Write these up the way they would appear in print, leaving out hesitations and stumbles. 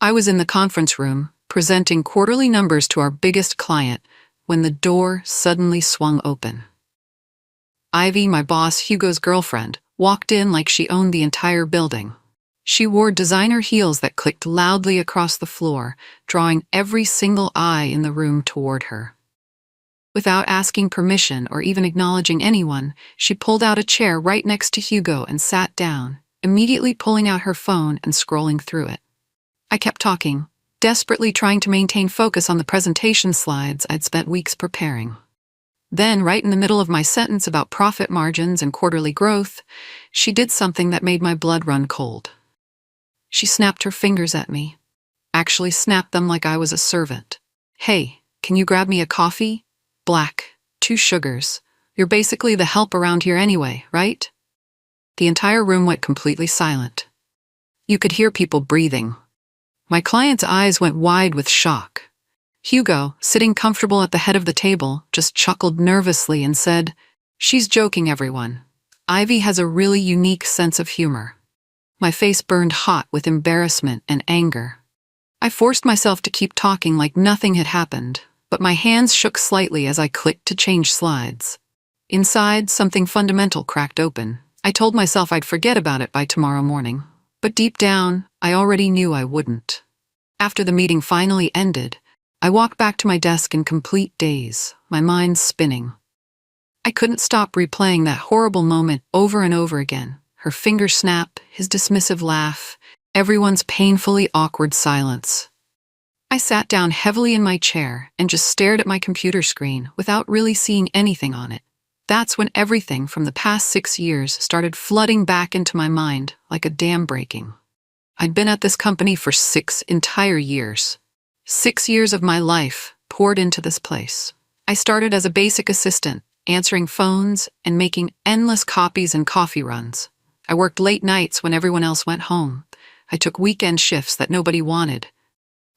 I was in the conference room, presenting quarterly numbers to our biggest client, when the door suddenly swung open. Ivy, my boss Hugo's girlfriend, walked in like she owned the entire building. She wore designer heels that clicked loudly across the floor, drawing every single eye in the room toward her. Without asking permission or even acknowledging anyone, she pulled out a chair right next to Hugo and sat down, immediately pulling out her phone and scrolling through it. I kept talking, desperately trying to maintain focus on the presentation slides I'd spent weeks preparing. Then, right in the middle of my sentence about profit margins and quarterly growth, she did something that made my blood run cold. She snapped her fingers at me. Actually snapped them like I was a servant. "Hey, can you grab me a coffee? Black, 2 sugars. You're basically the help around here anyway, right?" The entire room went completely silent. You could hear people breathing. My client's eyes went wide with shock. Hugo, sitting comfortable at the head of the table, just chuckled nervously and said, "She's joking, everyone. Ivy has a really unique sense of humor." My face burned hot with embarrassment and anger. I forced myself to keep talking like nothing had happened, but my hands shook slightly as I clicked to change slides. Inside, something fundamental cracked open. I told myself I'd forget about it by tomorrow morning, but deep down, I already knew I wouldn't. After the meeting finally ended, I walked back to my desk in complete daze, my mind spinning. I couldn't stop replaying that horrible moment over and over again. Her finger snap, his dismissive laugh, everyone's painfully awkward silence. I sat down heavily in my chair and just stared at my computer screen without really seeing anything on it. That's when everything from the past 6 years started flooding back into my mind like a dam breaking. I'd been at this company for 6 entire years. 6 years of my life poured into this place. I started as a basic assistant, answering phones and making endless copies and coffee runs. I worked late nights when everyone else went home. I took weekend shifts that nobody wanted.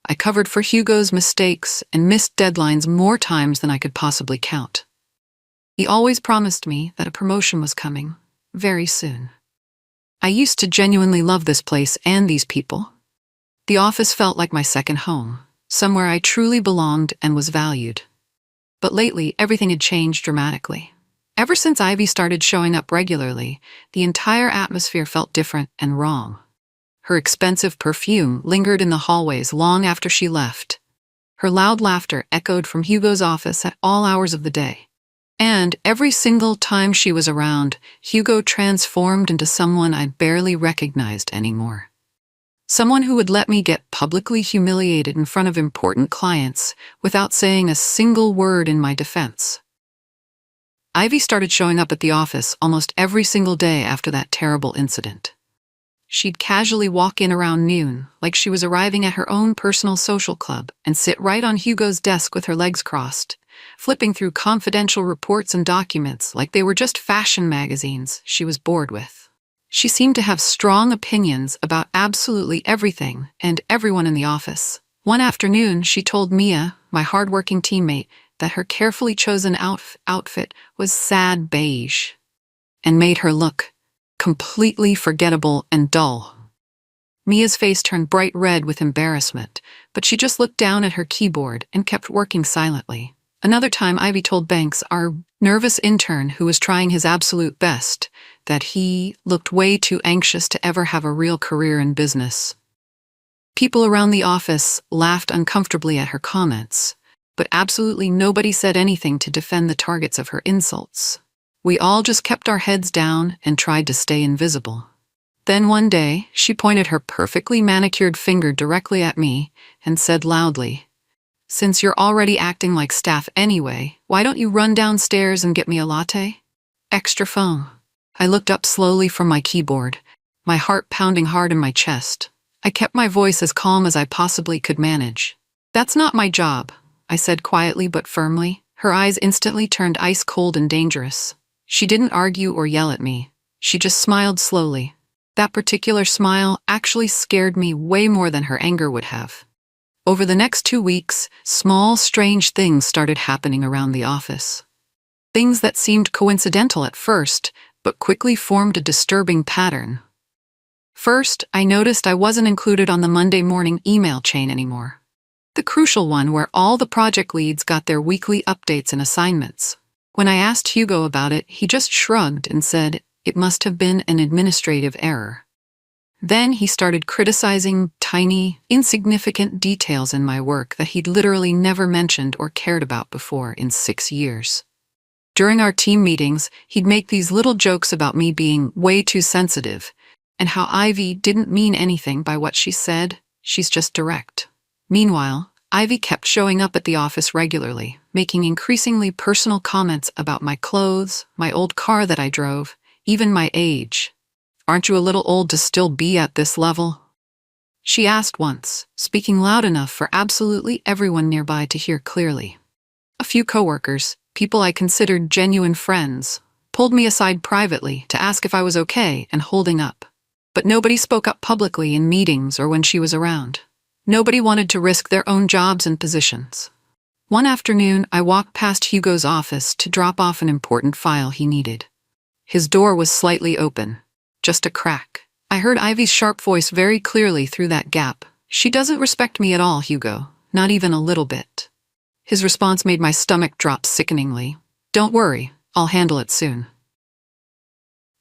I covered for Hugo's mistakes and missed deadlines more times than I could possibly count. He always promised me that a promotion was coming, very soon. I used to genuinely love this place and these people. The office felt like my second home, somewhere I truly belonged and was valued. But lately, everything had changed dramatically. Ever since Ivy started showing up regularly, the entire atmosphere felt different and wrong. Her expensive perfume lingered in the hallways long after she left. Her loud laughter echoed from Hugo's office at all hours of the day. And every single time she was around, Hugo transformed into someone I barely recognized anymore. Someone who would let me get publicly humiliated in front of important clients without saying a single word in my defense. Ivy started showing up at the office almost every single day after that terrible incident. She'd casually walk in around noon, like she was arriving at her own personal social club, and sit right on Hugo's desk with her legs crossed, flipping through confidential reports and documents like they were just fashion magazines she was bored with. She seemed to have strong opinions about absolutely everything and everyone in the office. One afternoon, she told Mia, my hardworking teammate, that her carefully chosen outfit was sad beige and made her look completely forgettable and dull. Mia's face turned bright red with embarrassment, but she just looked down at her keyboard and kept working silently. Another time, Ivy told Banks, our nervous intern who was trying his absolute best, that he looked way too anxious to ever have a real career in business. People around the office laughed uncomfortably at her comments, but absolutely nobody said anything to defend the targets of her insults. We all just kept our heads down and tried to stay invisible. Then one day, she pointed her perfectly manicured finger directly at me and said loudly, "Since you're already acting like staff anyway, why don't you run downstairs and get me a latte? Extra foam." I looked up slowly from my keyboard, my heart pounding hard in my chest. I kept my voice as calm as I possibly could manage. "That's not my job," I said quietly but firmly. Her eyes instantly turned ice cold and dangerous. She didn't argue or yell at me. She just smiled slowly. That particular smile actually scared me way more than her anger would have. Over the next 2 weeks, small, strange things started happening around the office. Things that seemed coincidental at first, but quickly formed a disturbing pattern. First, I noticed I wasn't included on the Monday morning email chain anymore. The crucial one where all the project leads got their weekly updates and assignments. When I asked Hugo about it, he just shrugged and said it must have been an administrative error. Then he started criticizing tiny, insignificant details in my work that he'd literally never mentioned or cared about before in 6 years. During our team meetings, he'd make these little jokes about me being way too sensitive, and how Ivy didn't mean anything by what she said, she's just direct. Meanwhile, Ivy kept showing up at the office regularly, making increasingly personal comments about my clothes, my old car that I drove, even my age. "Aren't you a little old to still be at this level?" she asked once, speaking loud enough for absolutely everyone nearby to hear clearly. A few coworkers, people I considered genuine friends, pulled me aside privately to ask if I was okay and holding up. But nobody spoke up publicly in meetings or when she was around. Nobody wanted to risk their own jobs and positions. One afternoon, I walked past Hugo's office to drop off an important file he needed. His door was slightly open, just a crack. I heard Ivy's sharp voice very clearly through that gap. "She doesn't respect me at all, Hugo, not even a little bit." His response made my stomach drop sickeningly. "Don't worry, I'll handle it soon."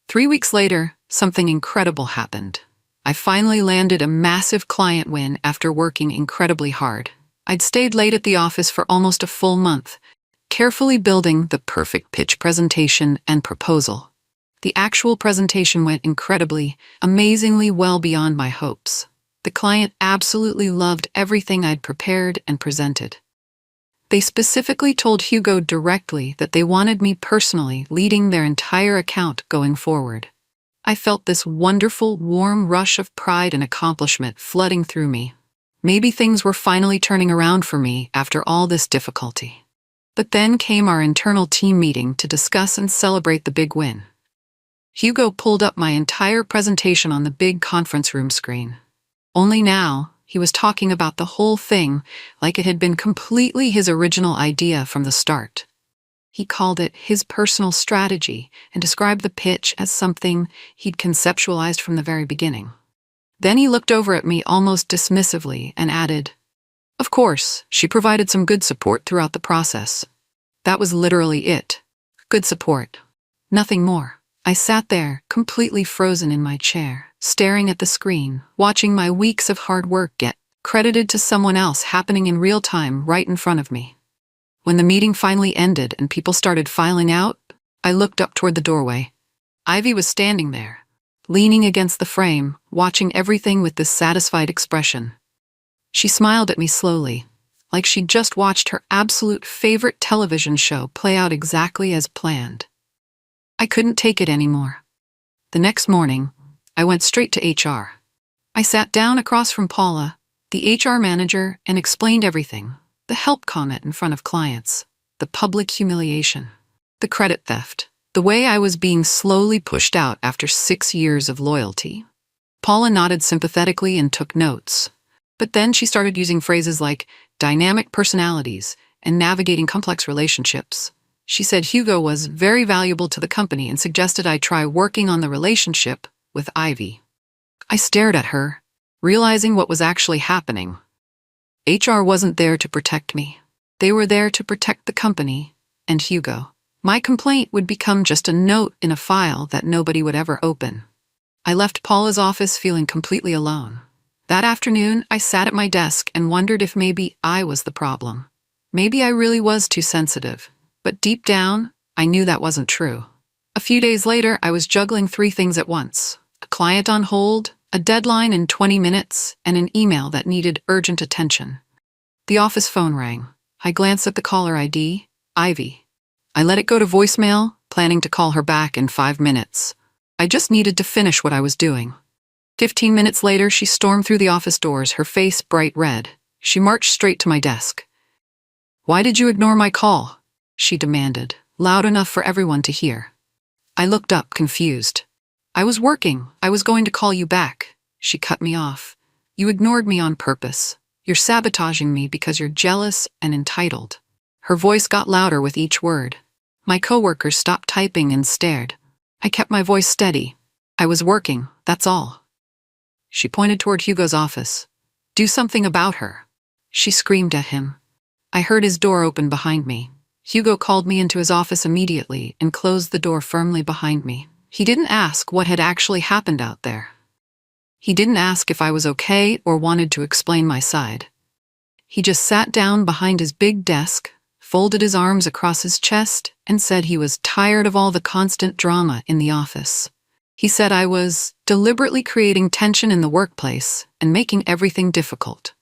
3 weeks later, something incredible happened. I finally landed a massive client win after working incredibly hard. I'd stayed late at the office for almost a full month, carefully building the perfect pitch presentation and proposal. The actual presentation went incredibly, amazingly well beyond my hopes. The client absolutely loved everything I'd prepared and presented. They specifically told Hugo directly that they wanted me personally leading their entire account going forward. I felt this wonderful, warm rush of pride and accomplishment flooding through me. Maybe things were finally turning around for me after all this difficulty. But then came our internal team meeting to discuss and celebrate the big win. Hugo pulled up my entire presentation on the big conference room screen. Only now, he was talking about the whole thing like it had been completely his original idea from the start. He called it his personal strategy and described the pitch as something he'd conceptualized from the very beginning. Then he looked over at me almost dismissively and added, "Of course, she provided some good support throughout the process." That was literally it. Good support. Nothing more. I sat there, completely frozen in my chair, staring at the screen, watching my weeks of hard work get credited to someone else happening in real time right in front of me. When the meeting finally ended and people started filing out, I looked up toward the doorway. Ivy was standing there, leaning against the frame, watching everything with this satisfied expression. She smiled at me slowly, like she'd just watched her absolute favorite television show play out exactly as planned. I couldn't take it anymore. The next morning, I went straight to HR. I sat down across from Paula, the HR manager, and explained everything. The help comment in front of clients, the public humiliation, the credit theft, the way I was being slowly pushed out after 6 years of loyalty. Paula nodded sympathetically and took notes. But then she started using phrases like dynamic personalities and navigating complex relationships. She said Hugo was very valuable to the company and suggested I try working on the relationship with Ivy. I stared at her, realizing what was actually happening. HR wasn't there to protect me. They were there to protect the company and Hugo. My complaint would become just a note in a file that nobody would ever open. I left Paula's office feeling completely alone. That afternoon, I sat at my desk and wondered if maybe I was the problem. Maybe I really was too sensitive. But deep down, I knew that wasn't true. A few days later, I was juggling 3 things at once: a client on hold, a deadline in 20 minutes, and an email that needed urgent attention. The office phone rang. I glanced at the caller ID, Ivy. I let it go to voicemail, planning to call her back in 5 minutes. I just needed to finish what I was doing. 15 minutes later, she stormed through the office doors, her face bright red. She marched straight to my desk. "Why did you ignore my call?" she demanded, loud enough for everyone to hear. I looked up, confused. "I was working. I was going to call you back." She cut me off. "You ignored me on purpose. You're sabotaging me because you're jealous and entitled." Her voice got louder with each word. My coworkers stopped typing and stared. I kept my voice steady. "I was working, that's all." She pointed toward Hugo's office. "Do something about her," she screamed at him. I heard his door open behind me. Hugo called me into his office immediately and closed the door firmly behind me. He didn't ask what had actually happened out there. He didn't ask if I was okay or wanted to explain my side. He just sat down behind his big desk, folded his arms across his chest, and said he was tired of all the constant drama in the office. He said I was deliberately creating tension in the workplace and making everything difficult.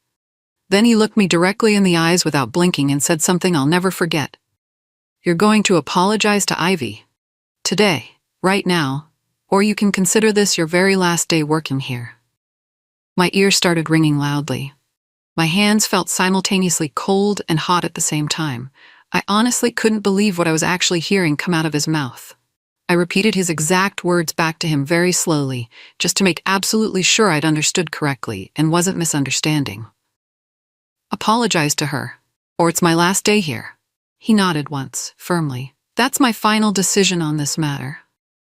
Then he looked me directly in the eyes without blinking and said something I'll never forget. "You're going to apologize to Ivy. Today, right now, or you can consider this your very last day working here." My ears started ringing loudly. My hands felt simultaneously cold and hot at the same time. I honestly couldn't believe what I was actually hearing come out of his mouth. I repeated his exact words back to him very slowly, just to make absolutely sure I'd understood correctly and wasn't misunderstanding. "Apologize to her, or it's my last day here." He nodded once, firmly. "That's my final decision on this matter."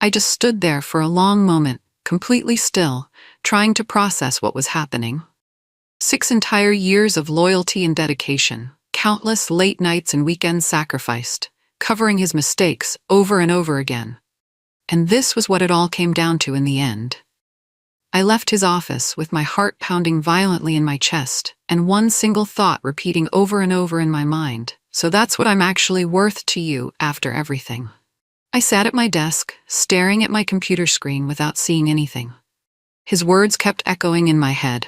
I just stood there for a long moment, completely still, trying to process what was happening. 6 entire years of loyalty and dedication, countless late nights and weekends sacrificed, covering his mistakes over and over again. And this was what it all came down to in the end. I left his office with my heart pounding violently in my chest and one single thought repeating over and over in my mind. "So that's what I'm actually worth to you after everything." I sat at my desk, staring at my computer screen without seeing anything. His words kept echoing in my head.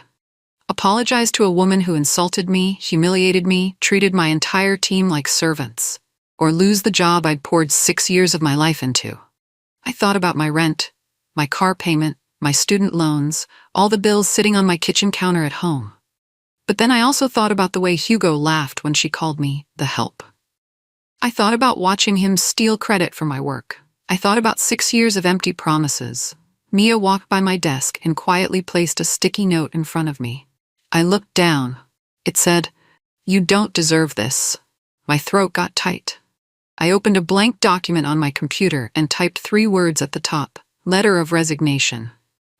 Apologize to a woman who insulted me, humiliated me, treated my entire team like servants, or lose the job I'd poured 6 years of my life into. I thought about my rent, my car payment, my student loans, all the bills sitting on my kitchen counter at home. But then I also thought about the way Hugo laughed when she called me the help. I thought about watching him steal credit for my work. I thought about 6 years of empty promises. Mia walked by my desk and quietly placed a sticky note in front of me. I looked down. It said, "You don't deserve this." My throat got tight. I opened a blank document on my computer and typed 3 words at the top, "Letter of resignation."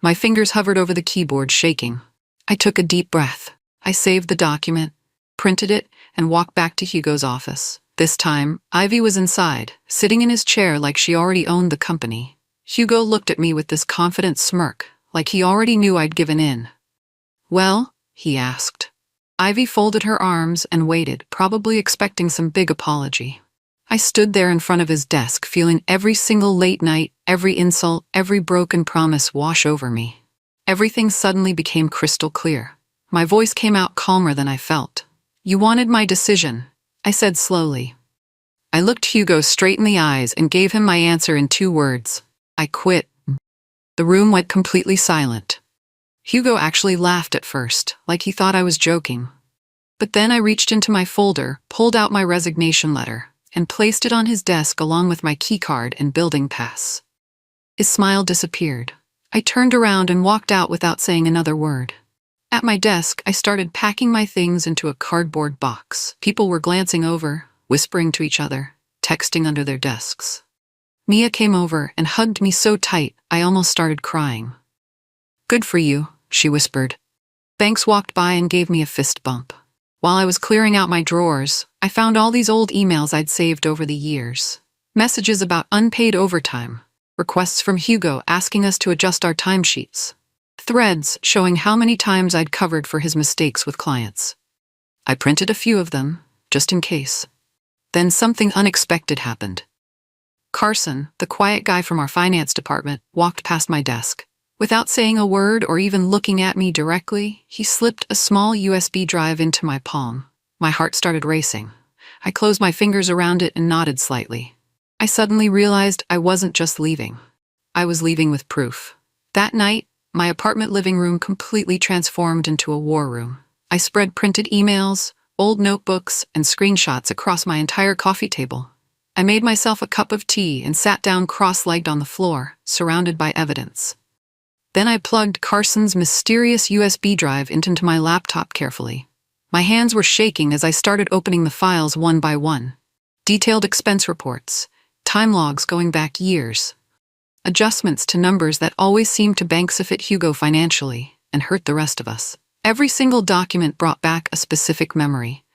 My fingers hovered over the keyboard, shaking. I took a deep breath. I saved the document, printed it, and walked back to Hugo's office. This time, Ivy was inside, sitting in his chair like she already owned the company. Hugo looked at me with this confident smirk, like he already knew I'd given in. "Well?" he asked. Ivy folded her arms and waited, probably expecting some big apology. I stood there in front of his desk, feeling every single late night, every insult, every broken promise wash over me. Everything suddenly became crystal clear. My voice came out calmer than I felt. "You wanted my decision," I said slowly. I looked Hugo straight in the eyes and gave him my answer in 2 words. "I quit." The room went completely silent. Hugo actually laughed at first, like he thought I was joking. But then I reached into my folder, pulled out my resignation letter, and placed it on his desk along with my keycard and building pass. His smile disappeared. I turned around and walked out without saying another word. At my desk, I started packing my things into a cardboard box. People were glancing over, whispering to each other, texting under their desks. Mia came over and hugged me so tight, I almost started crying. "Good for you," she whispered. Banks walked by and gave me a fist bump. While I was clearing out my drawers, I found all these old emails I'd saved over the years. Messages about unpaid overtime, requests from Hugo asking us to adjust our timesheets, threads showing how many times I'd covered for his mistakes with clients. I printed a few of them, just in case. Then something unexpected happened. Carson, the quiet guy from our finance department, walked past my desk. Without saying a word or even looking at me directly, he slipped a small USB drive into my palm. My heart started racing. I closed my fingers around it and nodded slightly. I suddenly realized I wasn't just leaving. I was leaving with proof. That night, my apartment living room completely transformed into a war room. I spread printed emails, old notebooks, and screenshots across my entire coffee table. I made myself a cup of tea and sat down cross-legged on the floor, surrounded by evidence. Then I plugged Carson's mysterious USB drive into my laptop carefully. My hands were shaking as I started opening the files one by one. Detailed expense reports, time logs going back years, adjustments to numbers that always seemed to benefit Hugo financially, and hurt the rest of us. Every single document brought back a specific memory.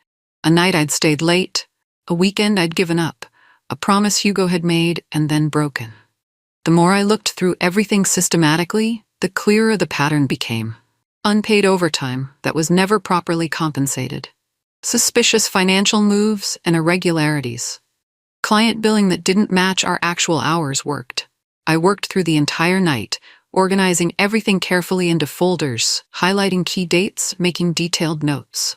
A night I'd stayed late, a weekend I'd given up, a promise Hugo had made and then broken. The more I looked through everything systematically, the clearer the pattern became. Unpaid overtime that was never properly compensated. Suspicious financial moves and irregularities. Client billing that didn't match our actual hours worked. I worked through the entire night, organizing everything carefully into folders, highlighting key dates, making detailed notes.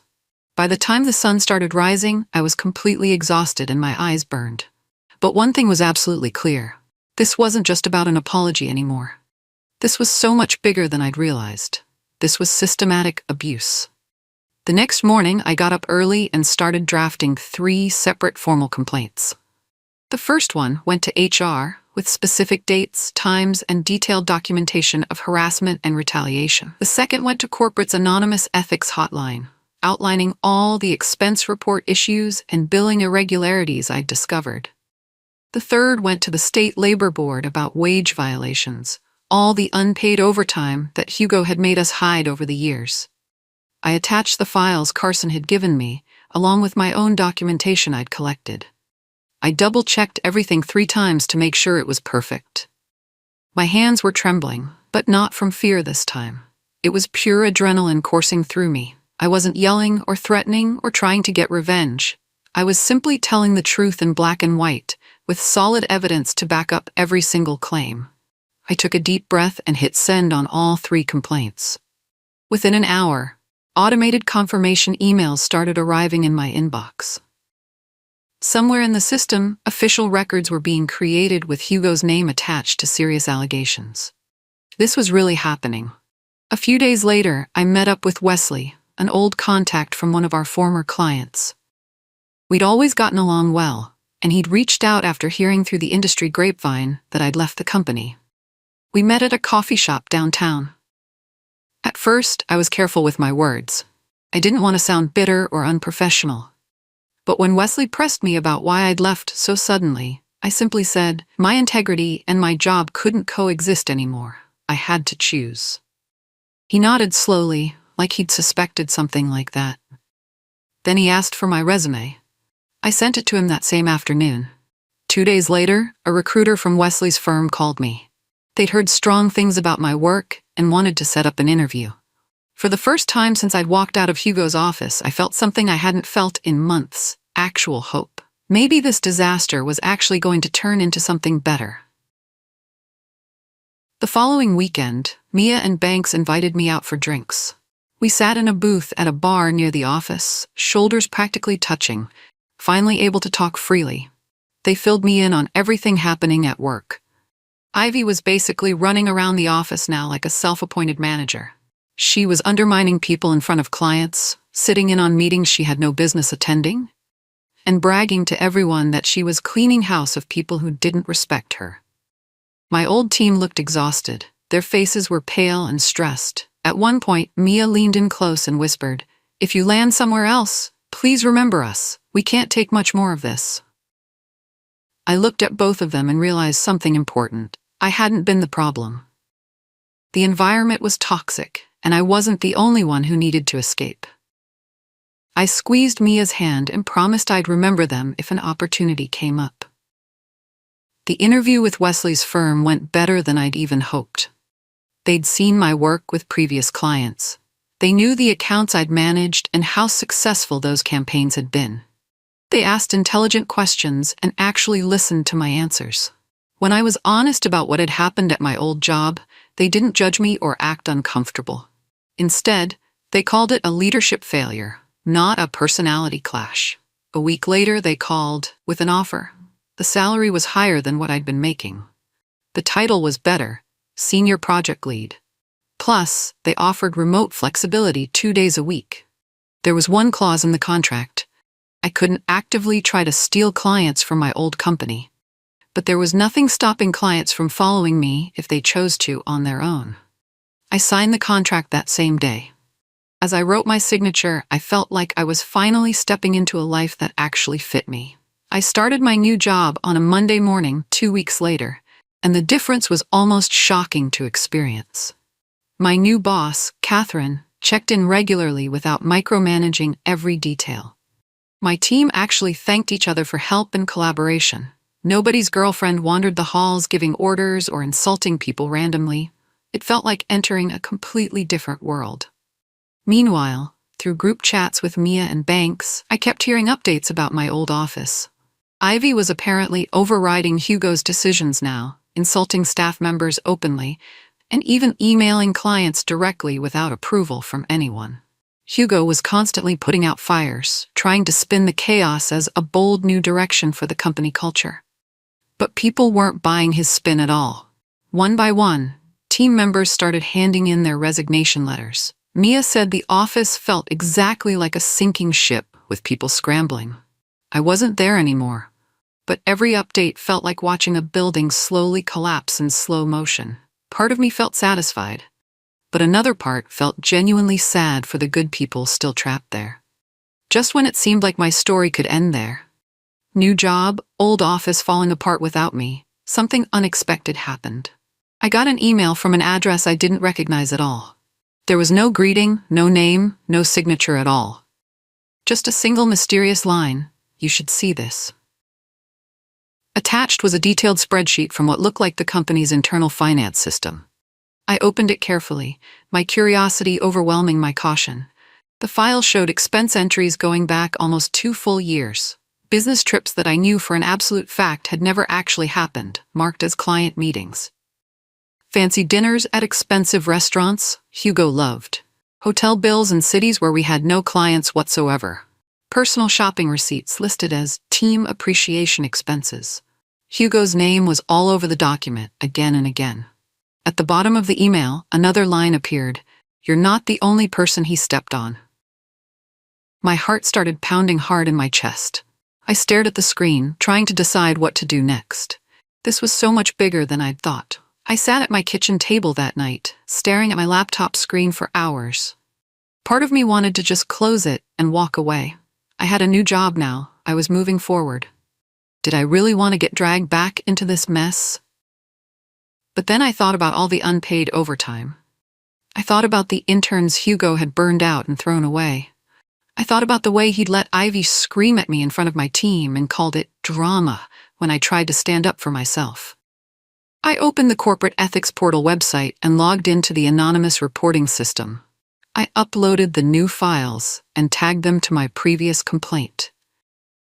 By the time the sun started rising, I was completely exhausted and my eyes burned. But one thing was absolutely clear. This wasn't just about an apology anymore. This was so much bigger than I'd realized. This was systematic abuse. The next morning, I got up early and started drafting 3 separate formal complaints. The first one went to HR with specific dates, times, and detailed documentation of harassment and retaliation. The second went to corporate's anonymous ethics hotline, outlining all the expense report issues and billing irregularities I'd discovered. The third went to the state labor board about wage violations, all the unpaid overtime that Hugo had made us hide over the years. I attached the files Carson had given me, along with my own documentation I'd collected. I double-checked everything 3 times to make sure it was perfect. My hands were trembling, but not from fear this time. It was pure adrenaline coursing through me. I wasn't yelling or threatening or trying to get revenge. I was simply telling the truth in black and white, with solid evidence to back up every single claim. I took a deep breath and hit send on all 3 complaints. Within an hour, automated confirmation emails started arriving in my inbox. Somewhere in the system, official records were being created with Hugo's name attached to serious allegations. This was really happening. A few days later, I met up with Wesley, an old contact from one of our former clients. We'd always gotten along well, and he'd reached out after hearing through the industry grapevine that I'd left the company. We met at a coffee shop downtown. At first, I was careful with my words. I didn't want to sound bitter or unprofessional. But when Wesley pressed me about why I'd left so suddenly, I simply said, my integrity and my job couldn't coexist anymore. I had to choose. He nodded slowly, like he'd suspected something like that. Then he asked for my resume. I sent it to him that same afternoon. 2 days later, a recruiter from Wesley's firm called me. They'd heard strong things about my work and wanted to set up an interview. For the first time since I'd walked out of Hugo's office, I felt something I hadn't felt in months, actual hope. Maybe this disaster was actually going to turn into something better. The following weekend, Mia and Banks invited me out for drinks. We sat in a booth at a bar near the office, shoulders practically touching, finally able to talk freely. They filled me in on everything happening at work. Ivy was basically running around the office now like a self-appointed manager. She was undermining people in front of clients, sitting in on meetings she had no business attending, and bragging to everyone that she was cleaning house of people who didn't respect her. My old team looked exhausted. Their faces were pale and stressed. At one point, Mia leaned in close and whispered, "If you land somewhere else, please remember us. We can't take much more of this." I looked at both of them and realized something important. I hadn't been the problem. The environment was toxic, and I wasn't the only one who needed to escape. I squeezed Mia's hand and promised I'd remember them if an opportunity came up. The interview with Wesley's firm went better than I'd even hoped. They'd seen my work with previous clients. They knew the accounts I'd managed and how successful those campaigns had been. They asked intelligent questions and actually listened to my answers. When I was honest about what had happened at my old job, they didn't judge me or act uncomfortable. Instead, they called it a leadership failure, not a personality clash. A week later, they called with an offer. The salary was higher than what I'd been making. The title was better, Senior Project Lead. Plus, they offered remote flexibility 2 days a week. There was one clause in the contract. I couldn't actively try to steal clients from my old company. But there was nothing stopping clients from following me if they chose to on their own. I signed the contract that same day. As I wrote my signature, I felt like I was finally stepping into a life that actually fit me. I started my new job on a Monday morning 2 weeks later, and the difference was almost shocking to experience. My new boss, Catherine, checked in regularly without micromanaging every detail. My team actually thanked each other for help and collaboration. Nobody's girlfriend wandered the halls giving orders or insulting people randomly. It felt like entering a completely different world. Meanwhile, through group chats with Mia and Banks, I kept hearing updates about my old office. Ivy was apparently overriding Hugo's decisions now, insulting staff members openly, and even emailing clients directly without approval from anyone. Hugo was constantly putting out fires, trying to spin the chaos as a bold new direction for the company culture. But people weren't buying his spin at all. One by one, team members started handing in their resignation letters. Mia said the office felt exactly like a sinking ship with people scrambling. I wasn't there anymore, but every update felt like watching a building slowly collapse in slow motion. Part of me felt satisfied, but another part felt genuinely sad for the good people still trapped there. Just when it seemed like my story could end there. New job, old office falling apart without me, something unexpected happened. I got an email from an address I didn't recognize at all. There was no greeting, no name, no signature at all. Just a single mysterious line, "You should see this." Attached was a detailed spreadsheet from what looked like the company's internal finance system. I opened it carefully, my curiosity overwhelming my caution. The file showed expense entries going back almost 2 full years. Business trips that I knew for an absolute fact had never actually happened, marked as client meetings. Fancy dinners at expensive restaurants, Hugo loved. Hotel bills in cities where we had no clients whatsoever. Personal shopping receipts listed as team appreciation expenses. Hugo's name was all over the document, again and again. At the bottom of the email, another line appeared, "You're not the only person he stepped on." My heart started pounding hard in my chest. I stared at the screen, trying to decide what to do next. This was so much bigger than I'd thought. I sat at my kitchen table that night, staring at my laptop screen for hours. Part of me wanted to just close it and walk away. I had a new job now. I was moving forward. Did I really want to get dragged back into this mess? But then I thought about all the unpaid overtime. I thought about the interns Hugo had burned out and thrown away. I thought about the way he'd let Ivy scream at me in front of my team and called it drama when I tried to stand up for myself. I opened the corporate ethics portal website and logged into the anonymous reporting system. I uploaded the new files and tagged them to my previous complaint.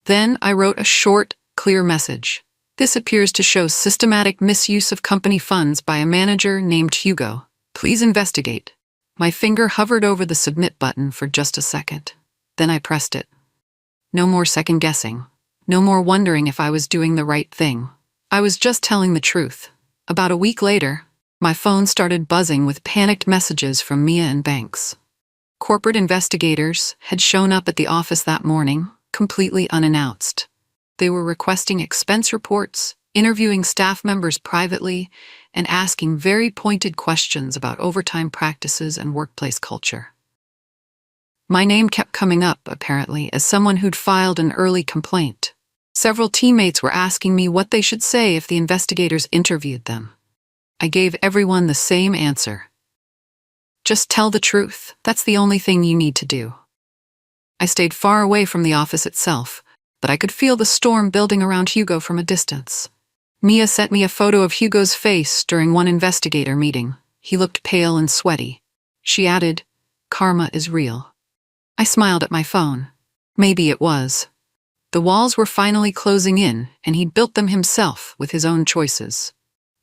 Then I wrote a short, clear message. "This appears to show systematic misuse of company funds by a manager named Hugo. Please investigate." My finger hovered over the submit button for just a second. Then I pressed it. No more second guessing. No more wondering if I was doing the right thing. I was just telling the truth. About a week later, my phone started buzzing with panicked messages from Mia and Banks. Corporate investigators had shown up at the office that morning, completely unannounced. They were requesting expense reports, interviewing staff members privately, and asking very pointed questions about overtime practices and workplace culture. My name kept coming up, apparently, as someone who'd filed an early complaint. Several teammates were asking me what they should say if the investigators interviewed them. I gave everyone the same answer. Just tell the truth. That's the only thing you need to do. I stayed far away from the office itself, but I could feel the storm building around Hugo from a distance. Mia sent me a photo of Hugo's face during one investigator meeting. He looked pale and sweaty. She added, "Karma is real." I smiled at my phone. Maybe it was. The walls were finally closing in, and he'd built them himself with his own choices.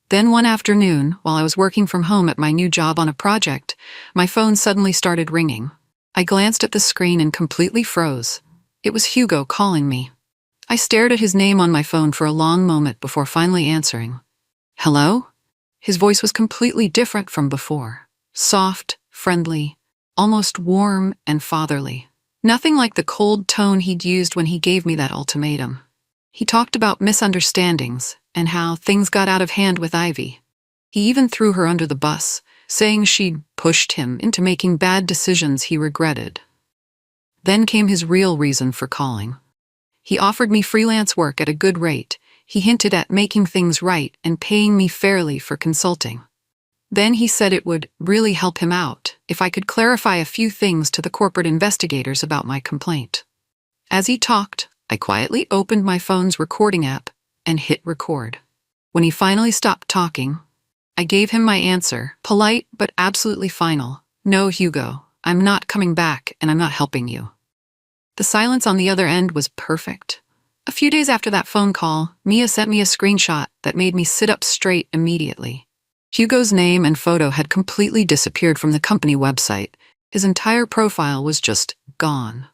Then one afternoon, while I was working from home at my new job on a project, my phone suddenly started ringing. I glanced at the screen and completely froze. It was Hugo calling me. I stared at his name on my phone for a long moment before finally answering. "Hello?" His voice was completely different from before. Soft, friendly, almost warm and fatherly. Nothing like the cold tone he'd used when he gave me that ultimatum. He talked about misunderstandings and how things got out of hand with Ivy. He even threw her under the bus, saying she'd pushed him into making bad decisions he regretted. Then came his real reason for calling. He offered me freelance work at a good rate. He hinted at making things right and paying me fairly for consulting. Then he said it would really help him out if I could clarify a few things to the corporate investigators about my complaint. As he talked, I quietly opened my phone's recording app and hit record. When he finally stopped talking, I gave him my answer, polite but absolutely final. No, Hugo, I'm not coming back and I'm not helping you. The silence on the other end was perfect. A few days after that phone call, Mia sent me a screenshot that made me sit up straight immediately. Hugo's name and photo had completely disappeared from the company website. His entire profile was just gone.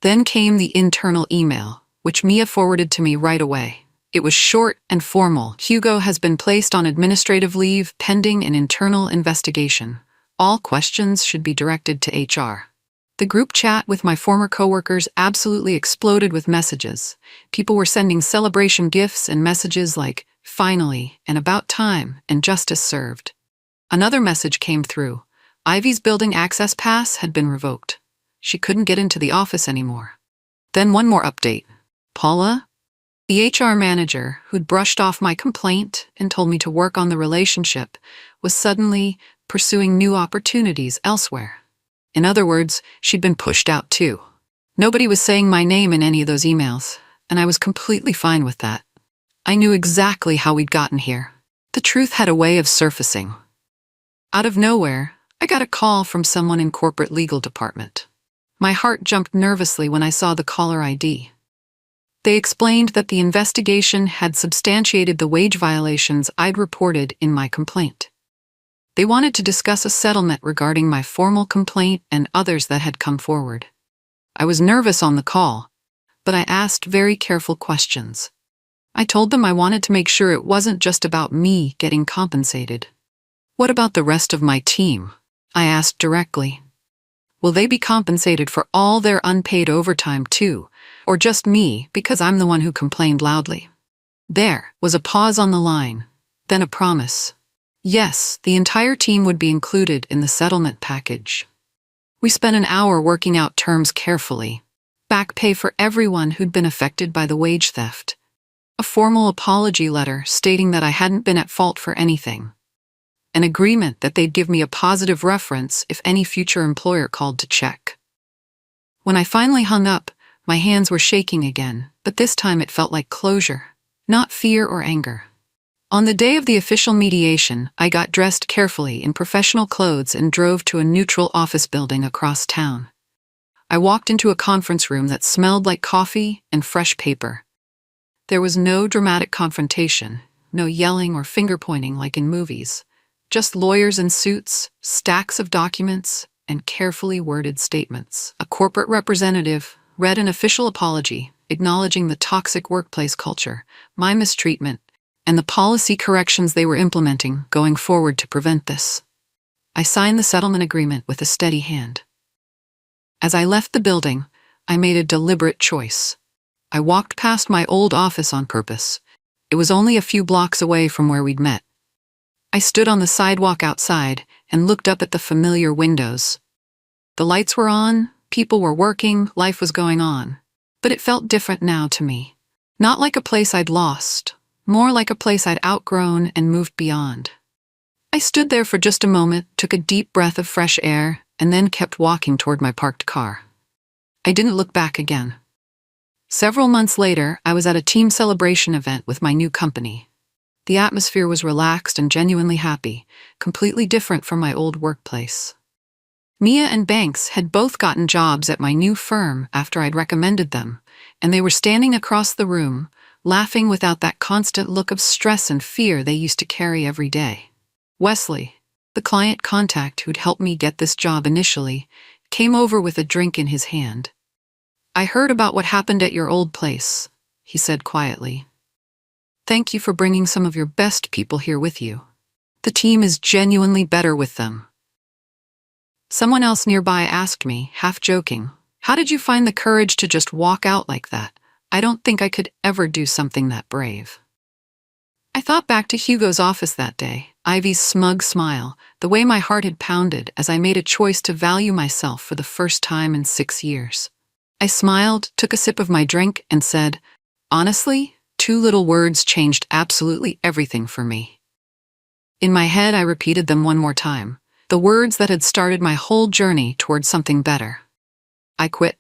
Then came the internal email, which Mia forwarded to me right away. It was short and formal. Hugo has been placed on administrative leave pending an internal investigation. All questions should be directed to HR. The group chat with my former coworkers absolutely exploded with messages. People were sending celebration gifts and messages like, "Finally," and "About time," and "Justice served." Another message came through. Ivy's building access pass had been revoked. She couldn't get into the office anymore. Then one more update. Paula, the HR manager who'd brushed off my complaint and told me to work on the relationship, was suddenly pursuing new opportunities elsewhere. In other words, she'd been pushed out too. Nobody was saying my name in any of those emails, and I was completely fine with that. I knew exactly how we'd gotten here. The truth had a way of surfacing. Out of nowhere, I got a call from someone in corporate legal department. My heart jumped nervously when I saw the caller ID. They explained that the investigation had substantiated the wage violations I'd reported in my complaint. They wanted to discuss a settlement regarding my formal complaint and others that had come forward. I was nervous on the call, but I asked very careful questions. I told them I wanted to make sure it wasn't just about me getting compensated. What about the rest of my team? I asked directly. Will they be compensated for all their unpaid overtime too, or just me because I'm the one who complained loudly? There was a pause on the line, then a promise. Yes, the entire team would be included in the settlement package. We spent an hour working out terms carefully. Back pay for everyone who'd been affected by the wage theft. A formal apology letter stating that I hadn't been at fault for anything. An agreement that they'd give me a positive reference if any future employer called to check. When I finally hung up, my hands were shaking again, but this time it felt like closure, not fear or anger. On the day of the official mediation, I got dressed carefully in professional clothes and drove to a neutral office building across town. I walked into a conference room that smelled like coffee and fresh paper. There was no dramatic confrontation, no yelling or finger-pointing like in movies. Just lawyers in suits, stacks of documents, and carefully worded statements. A corporate representative read an official apology, acknowledging the toxic workplace culture, my mistreatment, and the policy corrections they were implementing going forward to prevent this. I signed the settlement agreement with a steady hand. As I left the building, I made a deliberate choice. I walked past my old office on purpose. It was only a few blocks away from where we'd met. I stood on the sidewalk outside and looked up at the familiar windows. The lights were on, people were working, life was going on. But it felt different now to me. Not like a place I'd lost, more like a place I'd outgrown and moved beyond. I stood there for just a moment, took a deep breath of fresh air, and then kept walking toward my parked car. I didn't look back again. Several months later, I was at a team celebration event with my new company. The atmosphere was relaxed and genuinely happy, completely different from my old workplace. Mia and Banks had both gotten jobs at my new firm after I'd recommended them, and they were standing across the room, laughing without that constant look of stress and fear they used to carry every day. Wesley, the client contact who'd helped me get this job initially, came over with a drink in his hand. "I heard about what happened at your old place," he said quietly. "Thank you for bringing some of your best people here with you. The team is genuinely better with them." Someone else nearby asked me, half joking, "How did you find the courage to just walk out like that? I don't think I could ever do something that brave." I thought back to Hugo's office that day, Ivy's smug smile, the way my heart had pounded as I made a choice to value myself for the first time in 6 years. I smiled, took a sip of my drink, and said, "Honestly, 2 little words changed absolutely everything for me." In my head, I repeated them one more time, the words that had started my whole journey towards something better. I quit.